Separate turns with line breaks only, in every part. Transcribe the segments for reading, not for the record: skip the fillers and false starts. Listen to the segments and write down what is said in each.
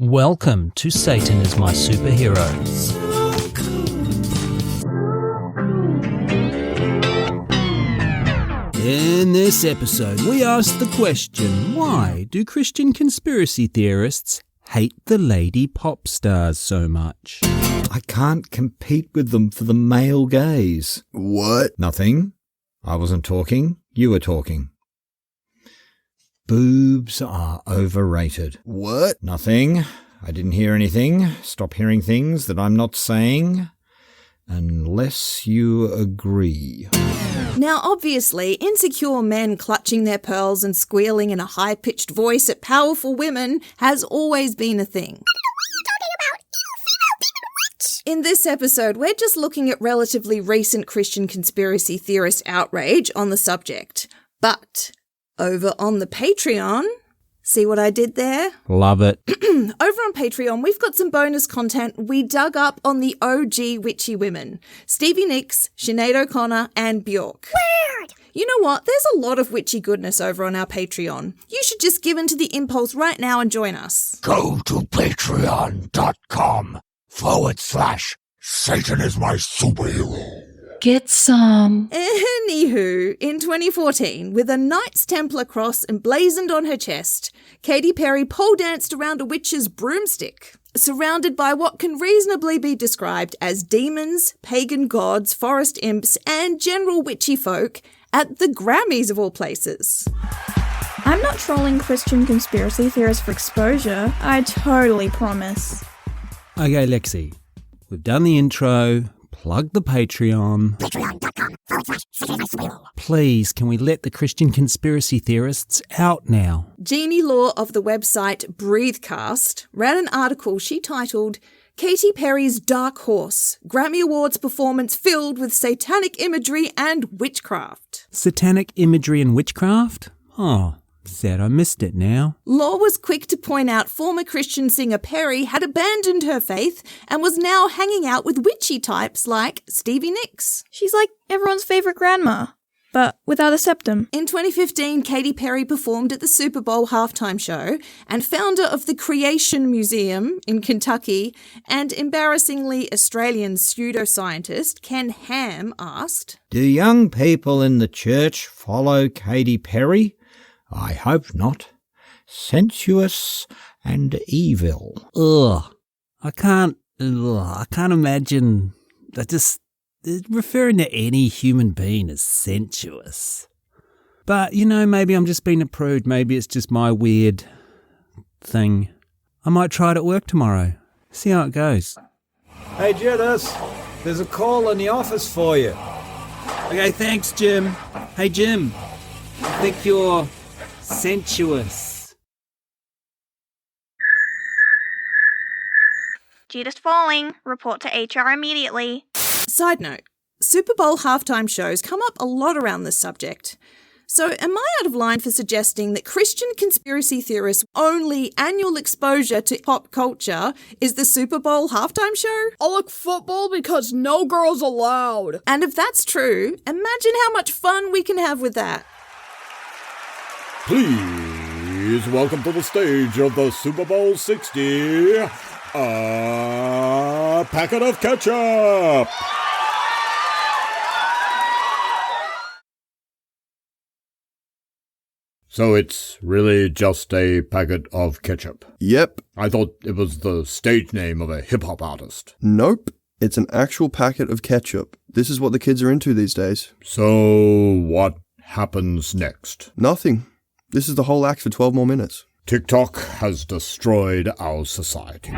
Welcome to Satan is My Superhero. In this episode, we ask the question, why do Christian conspiracy theorists hate the lady pop stars so much?
I can't compete with them for the male gaze.
What?
Nothing. I wasn't talking. You were talking. Boobs are overrated.
What?
Nothing. I didn't hear anything. Stop hearing things that I'm not saying. Unless you agree.
Now, obviously, insecure men clutching their pearls and squealing in a high-pitched voice at powerful women has always been a thing. In this episode, we're just looking at relatively recent Christian conspiracy theorist outrage on the subject. But over on the Patreon, see what I did there?
Love it.
Over on Patreon, we've got some bonus content we dug up on the OG witchy women. Stevie Nicks, Sinead O'Connor, and Bjork. Weird! You know what? There's a lot of witchy goodness over on our Patreon. You should just give in to the impulse right now and join us.
Go to patreon.com/Satan is my superhero.
Get some.
Anywho, in 2014, with a Knights Templar cross emblazoned on her chest, Katy Perry pole danced around a witch's broomstick, surrounded by what can reasonably be described as demons, pagan gods, forest imps, and general witchy folk at the Grammys of all places.
I'm not trolling Christian conspiracy theorists for exposure, I totally promise.
Okay, Lexi, we've done the intro. Plug the Patreon.
Patreon.com/Satan.
Please, can we let the Christian conspiracy theorists out now?
Jeannie Law of the website Breathecast ran an article she titled Katy Perry's Dark Horse, Grammy Awards performance filled with satanic imagery and witchcraft.
Satanic imagery and witchcraft? Oh, sad I missed it now.
Law was quick to point out former Christian singer Perry had abandoned her faith and was now hanging out with witchy types like Stevie Nicks.
She's like everyone's favourite grandma, but without a septum.
In 2015, Katy Perry performed at the Super Bowl halftime show, and founder of the Creation Museum in Kentucky and embarrassingly Australian pseudoscientist Ken Ham asked,
Do young people in the church follow Katy Perry? I hope not. Sensuous and evil.
I can't imagine, referring to any human being as sensuous. But, maybe I'm just being a prude. Maybe it's just my weird thing. I might try it at work tomorrow. See how it goes.
Hey, Judith, there's a call in the office for you.
Okay, thanks, Jim. Hey, Jim, I think you're sensuous.
Judith falling. Report to HR immediately.
Side note, Super Bowl halftime shows come up a lot around this subject. So am I out of line for suggesting that Christian conspiracy theorists' only annual exposure to pop culture is the Super Bowl halftime show?
I like football because no girls allowed.
And if that's true, imagine how much fun we can have with that.
Please welcome to the stage of the Super Bowl 60, a packet of ketchup. So it's really just a packet of ketchup?
Yep.
I thought it was the stage name of a hip-hop artist.
Nope. It's an actual packet of ketchup. This is what the kids are into these days.
So what happens next?
Nothing. This is the whole act for 12 more minutes.
TikTok has destroyed our society.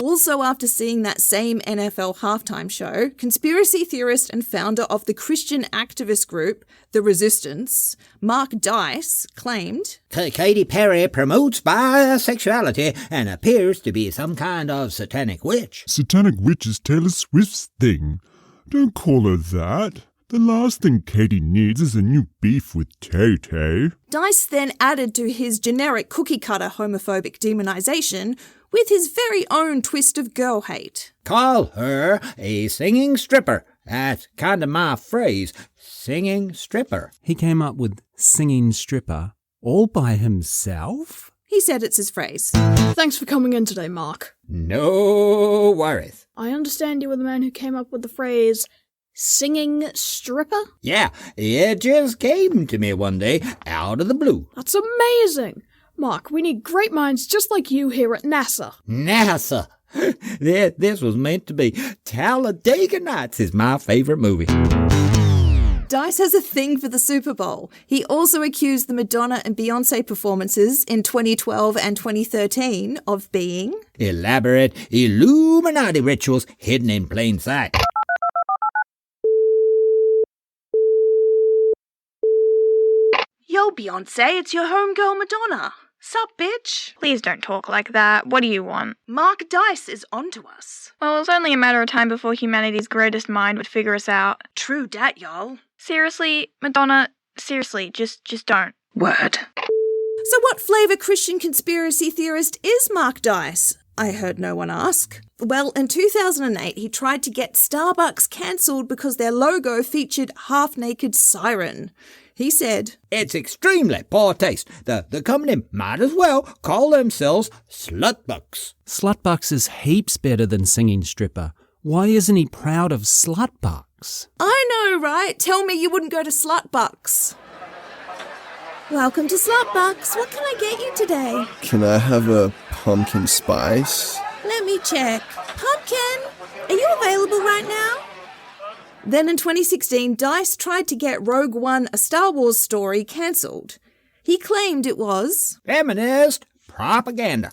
Also, after seeing that same NFL halftime show, conspiracy theorist and founder of the Christian activist group, The Resistance, Mark Dice, claimed,
Katy Perry promotes bisexuality and appears to be some kind of satanic witch.
Satanic witch is Taylor Swift's thing. Don't call her that. The last thing Katy needs is a new beef with Tay-Tay.
Dice then added to his generic cookie-cutter homophobic demonization with his very own twist of girl hate.
Call her a singing stripper. That's kind of my phrase, singing stripper.
He came up with singing stripper all by himself?
He said it's his phrase.
Thanks for coming in today, Mark.
No worries.
I understand you were the man who came up with the phrase, singing stripper?
Yeah, it just came to me one day, out of the blue.
That's amazing! Mark, we need great minds just like you here at NASA.
NASA! This was meant to be. Talladega Nights is my favourite movie.
Dice has a thing for the Super Bowl. He also accused the Madonna and Beyoncé performances in 2012 and 2013 of being
elaborate Illuminati rituals hidden in plain sight.
Yo, Beyoncé, it's your homegirl Madonna. Sup, bitch? Please don't talk like that. What do you want?
Mark Dice is onto us.
Well, it was only a matter of time before humanity's greatest mind would figure us out.
True dat, y'all.
Seriously, Madonna, seriously, just don't.
Word. So what flavour Christian conspiracy theorist is Mark Dice? I heard no one ask. Well, in 2008, he tried to get Starbucks cancelled because their logo featured half-naked siren. He said,
"It's extremely poor taste. The company might as well call themselves Slutbucks."
Slutbucks is heaps better than singing stripper. Why isn't he proud of Slutbucks?
I know, right? Tell me you wouldn't go to Slutbucks. Welcome to Slutbucks. What can I get you today?
Can I have a pumpkin spice?
Let me check. Pumpkin, are you available right now? Then in 2016, Dice tried to get Rogue One, a Star Wars story, cancelled. He claimed it was
feminist propaganda.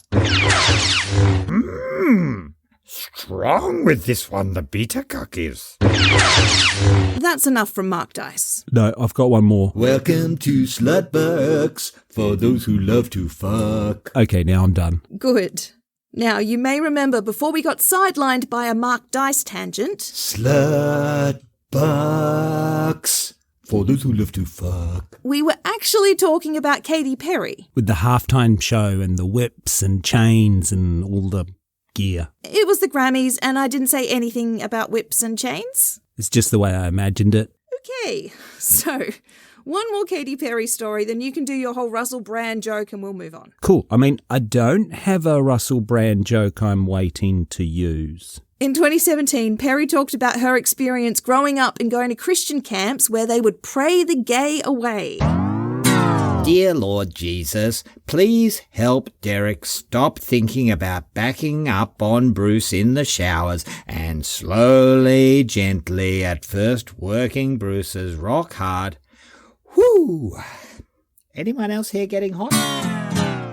Strong with this one, the beta cookies.
That's enough from Mark Dice.
No, I've got one more.
Welcome to Slutbucks, for those who love to fuck.
Okay, now I'm done.
Good. Now, you may remember before we got sidelined by a Mark Dice tangent.
Slutbucks, for those who love to fuck.
We were actually talking about Katy Perry.
With the halftime show and the whips and chains and all the gear.
It was the Grammys, and I didn't say anything about whips and chains.
It's just the way I imagined it.
Okay, so one more Katy Perry story, then you can do your whole Russell Brand joke and we'll move on.
Cool. I mean, I don't have a Russell Brand joke I'm waiting to use.
In 2017, Perry talked about her experience growing up and going to Christian camps where they would pray the gay away.
Dear Lord Jesus, please help Derek stop thinking about backing up on Bruce in the showers and slowly, gently, at first working Bruce's rock hard. Whew! Anyone else here getting hot?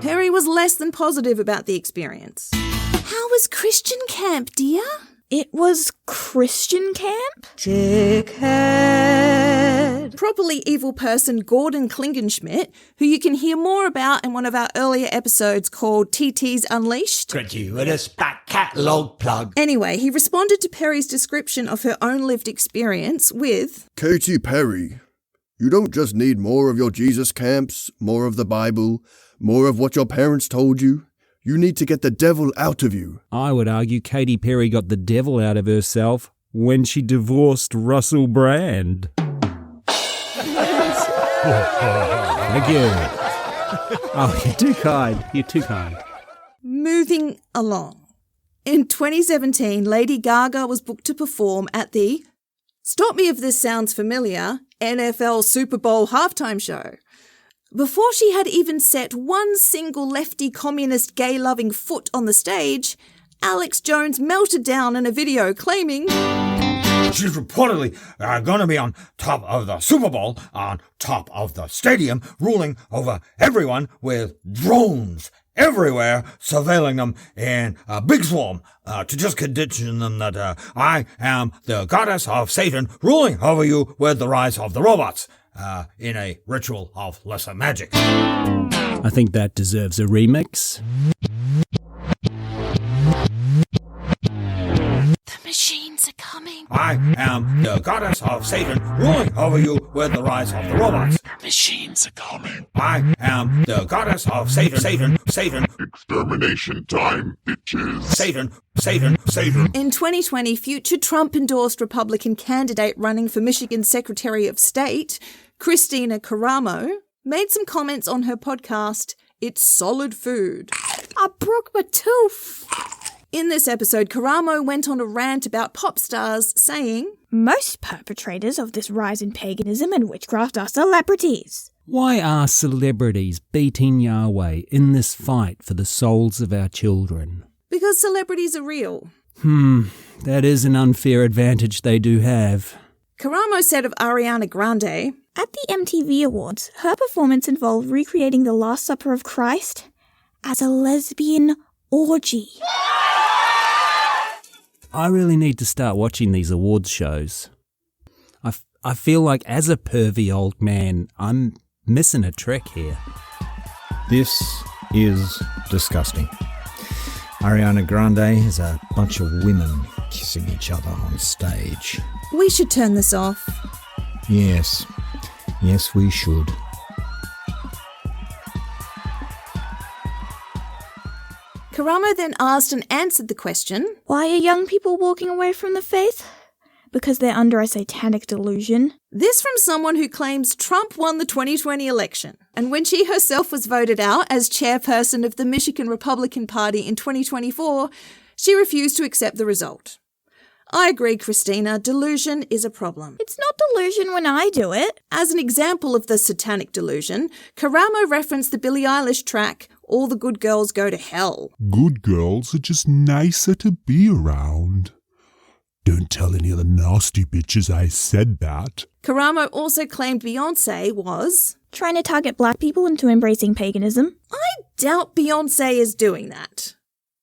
Perry was less than positive about the experience. How was Christian camp, dear?
It was Christian camp?
Dickhead. Properly evil person Gordon Klingenschmidt, who you can hear more about in one of our earlier episodes called TT's Unleashed.
Gratuitous back catalogue plug.
Anyway, he responded to Perry's description of her own lived experience with,
Katy Perry, you don't just need more of your Jesus camps, more of the Bible, more of what your parents told you. You need to get the devil out of you.
I would argue Katy Perry got the devil out of herself when she divorced Russell Brand. Thank you. Oh, you're too kind. You're too kind.
Moving along. In 2017, Lady Gaga was booked to perform at the, stop me if this sounds familiar, NFL Super Bowl halftime show. Before she had even set one single lefty communist gay-loving foot on the stage, Alex Jones melted down in a video claiming,
she's reportedly going to be on top of the Super Bowl, on top of the stadium, ruling over everyone with drones everywhere, surveilling them in a big swarm, to just condition them that I am the goddess of Satan, ruling over you with the rise of the robots. In a ritual of lesser magic.
I think that deserves a remix.
the machines are coming.
I am the goddess of Satan, ruling over you with the rise of the robots.
The machines are coming.
I am the goddess of Satan.
Extermination time, bitches.
Satan.
In 2020, future Trump-endorsed Republican candidate running for Michigan Secretary of State, Christina Caramo, made some comments on her podcast, It's solid food.
I broke my tooth.
In this episode, Karamo went on a rant about pop stars, saying,
Most perpetrators of this rise in paganism and witchcraft are celebrities.
Why are celebrities beating Yahweh in this fight for the souls of our children?
Because celebrities are real.
That is an unfair advantage they do have.
Karamo said of Ariana Grande,
At the MTV Awards, her performance involved recreating the Last Supper of Christ as a lesbian orgy.
I really need to start watching these awards shows. I feel like as a pervy old man, I'm missing a trick here.
This is disgusting. Ariana Grande is a bunch of women kissing each other on stage.
We should turn this off.
Yes, we should.
Karamo then asked and answered the question,
Why are young people walking away from the faith? Because they're under a satanic delusion.
This from someone who claims Trump won the 2020 election. And when she herself was voted out as chairperson of the Michigan Republican Party in 2024, she refused to accept the result. I agree, Christina, delusion is a problem.
It's not delusion when I do it.
As an example of the satanic delusion, Karamo referenced the Billie Eilish track, All the Good Girls Go to Hell.
Good girls are just nicer to be around. Don't tell any of the nasty bitches I said that.
Karamo also claimed Beyoncé was
trying to target black people into embracing paganism.
I doubt Beyoncé is doing that.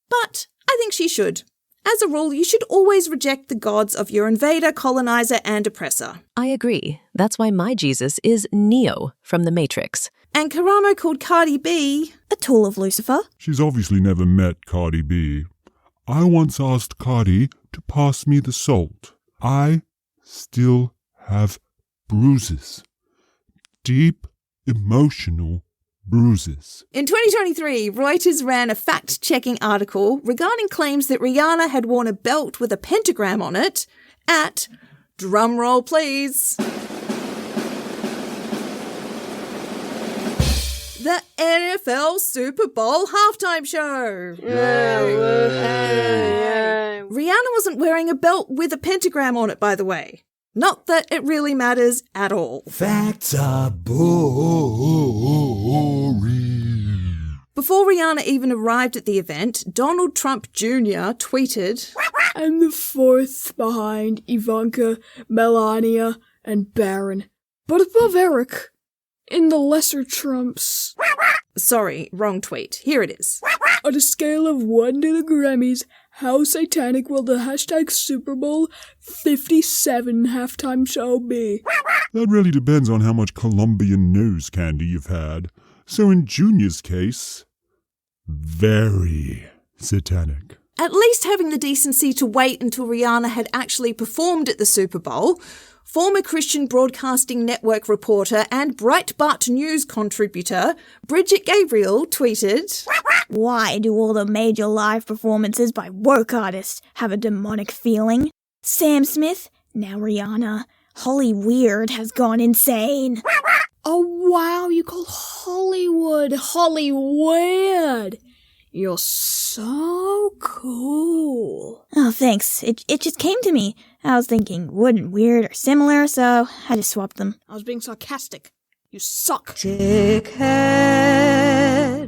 But I think she should. As a rule, you should always reject the gods of your invader, colonizer, and oppressor.
I agree. That's why my Jesus is Neo from The Matrix.
And Karamo called Cardi B
a tool of Lucifer.
She's obviously never met Cardi B. I once asked Cardi to pass me the salt. I still have bruises. Deep, emotional bruises.
In 2023, Reuters ran a fact-checking article regarding claims that Rihanna had worn a belt with a pentagram on it at, drumroll please, the NFL Super Bowl halftime show. Rihanna wasn't wearing a belt with a pentagram on it, by the way. Not that it really matters at all.
Facts are boring.
Before Rihanna even arrived at the event, Donald Trump Jr. tweeted,
I'm the fourth behind Ivanka, Melania, and Barron, but above Eric in the lesser Trumps.
Sorry, wrong tweet. Here it is.
On a scale of 1 to the Grammys, how satanic will the hashtag Super Bowl 57 halftime show be?
That really depends on how much Colombian nose candy you've had. So in Junior's case, very satanic.
At least having the decency to wait until Rihanna had actually performed at the Super Bowl, former Christian Broadcasting Network reporter and Breitbart News contributor Bridget Gabriel tweeted,
Why do all the major live performances by woke artists have a demonic feeling? Sam Smith, now Rihanna, Holly Weird has gone insane.
Oh wow, you call Hollywood Hollywood. You're so cool.
Oh, thanks. It just came to me. I was thinking wood and weird are similar, so I just swapped them.
I was being sarcastic. You suck.
Dickhead.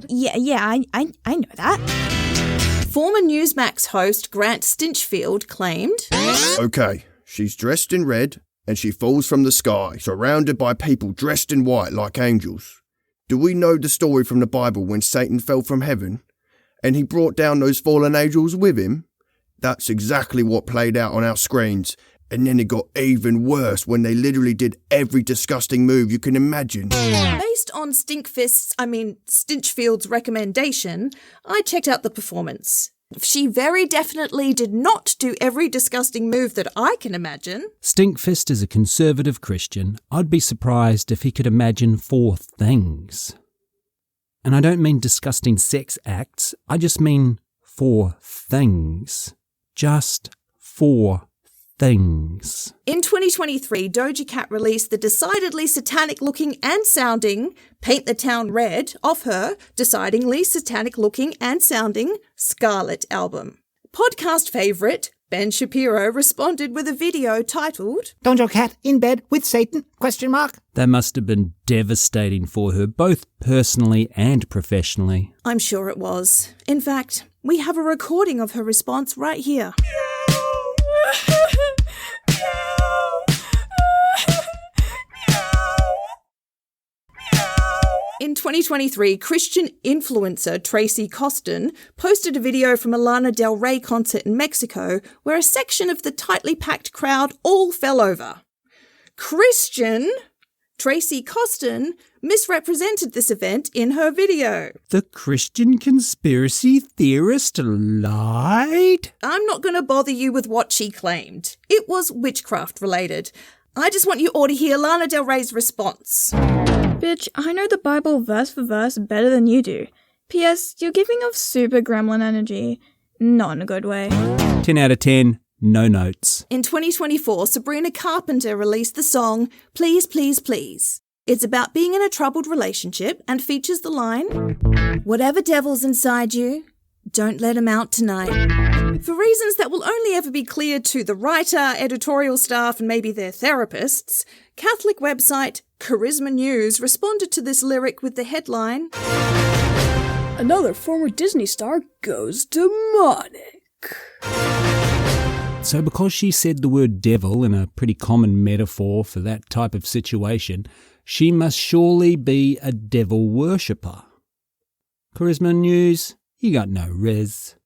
Yeah, I know that.
Former Newsmax host Grant Stinchfield claimed,
Okay, she's dressed in red and she falls from the sky, surrounded by people dressed in white like angels. Do we know the story from the Bible when Satan fell from heaven and he brought down those fallen angels with him? That's exactly what played out on our screens. And then it got even worse when they literally did every disgusting move you can imagine.
Based on Stinchfield's recommendation, I checked out the performance. She very definitely did not do every disgusting move that I can imagine.
Stinkfist is a conservative Christian. I'd be surprised if he could imagine 4 things. And I don't mean disgusting sex acts, I just mean 4 things. Just 4 things.
In 2023, Doja Cat released the decidedly satanic-looking and sounding Paint the Town Red off her decidedly satanic-looking and sounding Scarlet album. Podcast favourite Ben Shapiro responded with a video titled
Doja Cat in bed with Satan? ?
That must have been devastating for her, both personally and professionally.
I'm sure it was. In fact, we have a recording of her response right here. In 2023, Christian influencer Tracy Costin posted a video from a Lana Del Rey concert in Mexico where a section of the tightly packed crowd all fell over. Christian Tracy Costin misrepresented this event in her video.
The Christian conspiracy theorist lied?
I'm not going to bother you with what she claimed. It was witchcraft related. I just want you all to hear Lana Del Rey's response.
Bitch, I know the Bible verse for verse better than you do. P.S. You're giving off super gremlin energy. Not in a good way.
10 out of 10, no notes.
In 2024, Sabrina Carpenter released the song Please, Please, Please. It's about being in a troubled relationship and features the line, "Whatever devil's inside you, don't let him out tonight." For reasons that will only ever be clear to the writer, editorial staff, and maybe their therapists, Catholic website Charisma News responded to this lyric with the headline,
"Another former Disney star goes demonic."
So because she said the word devil in a pretty common metaphor for that type of situation, she must surely be a devil worshipper. Charisma News, you got no res.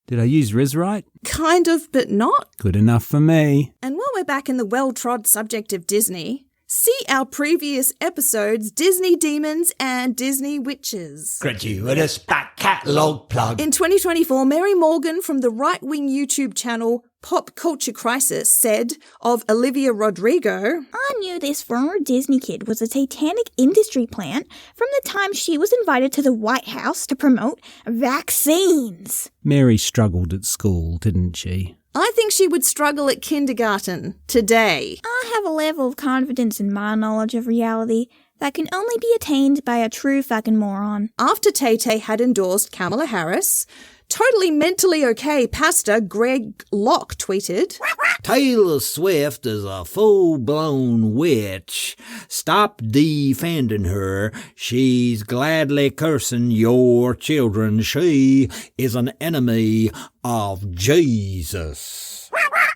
Did I use res right?
Kind of, but not.
Good enough for me.
And while we're back in the well-trod subject of Disney, see our previous episodes, Disney Demons and Disney Witches.
Gratuitous back catalogue plug.
In 2024, Mary Morgan from the right-wing YouTube channel Pop Culture Crisis said of Olivia Rodrigo,
"I knew this former Disney kid was a satanic industry plant from the time she was invited to the White House to promote vaccines."
Mary struggled at school, didn't she?
I think she would struggle at kindergarten today.
I have a level of confidence in my knowledge of reality that can only be attained by a true fucking moron.
After Tay-Tay had endorsed Kamala Harris, totally mentally okay pastor Greg Locke tweeted,
Taylor Swift is a full-blown witch. Stop defending her. She's gladly cursing your children. She is an enemy of Jesus.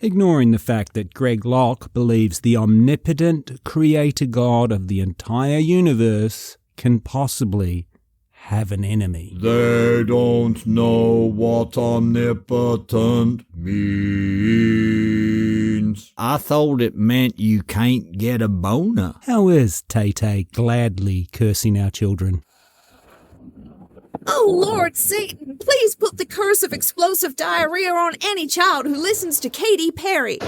Ignoring the fact that Greg Locke believes the omnipotent creator God of the entire universe can possibly have an enemy.
They don't know what omnipotent means.
I thought it meant you can't get a boner.
How is Tay-Tay gladly cursing our children?
"Oh Lord Satan, please put the curse of explosive diarrhea on any child who listens to Katy Perry."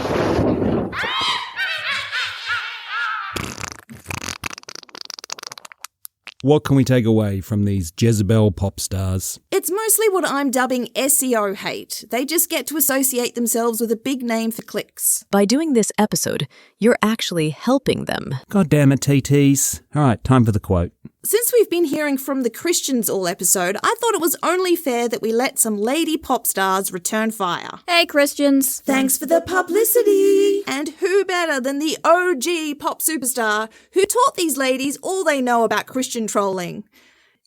What can we take away from these Jezebel pop stars?
It's mostly what I'm dubbing SEO hate. They just get to associate themselves with a big name for clicks.
By doing this episode, you're actually helping them.
God damn it, TTs. All right, time for the quote.
Since we've been hearing from the Christians all episode, I thought it was only fair that we let some lady pop stars return fire.
Hey, Christians.
Thanks for the publicity. And who better than the OG pop superstar who taught these ladies all they know about Christian trolling?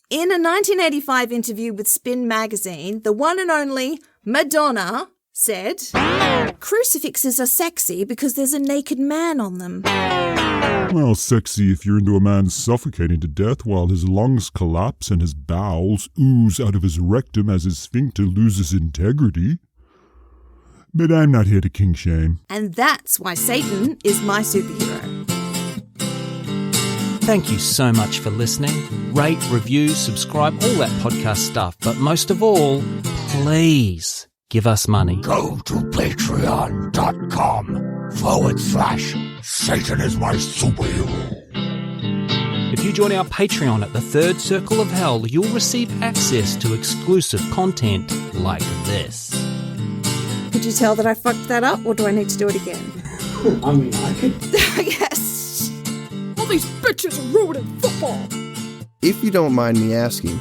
In a 1985 interview with Spin magazine, the one and only Madonna said, "Crucifixes are sexy because there's a naked man on them."
Well, sexy if you're into a man suffocating to death while his lungs collapse and his bowels ooze out of his rectum as his sphincter loses integrity. But I'm not here to king shame.
And that's why Satan is my superhero.
Thank you so much for listening. Rate, review, subscribe, all that podcast stuff. But most of all, please give us money.
Go to patreon.com/Satan is my superhero.
If you join our Patreon at the Third Circle of Hell, you'll receive access to exclusive content like this.
Could you tell that I fucked that up, or do I need to do it again?
I mean, I could.
Yes.
All these bitches are ruining football.
If you don't mind me asking,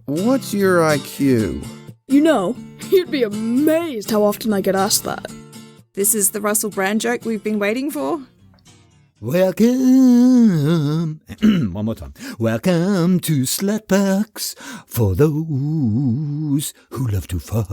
what's your IQ?
You know, you'd be amazed how often I get asked that.
This is the Russell Brand joke we've been waiting for.
Welcome, one more time. Welcome to Slutbucks for those who love to fuck.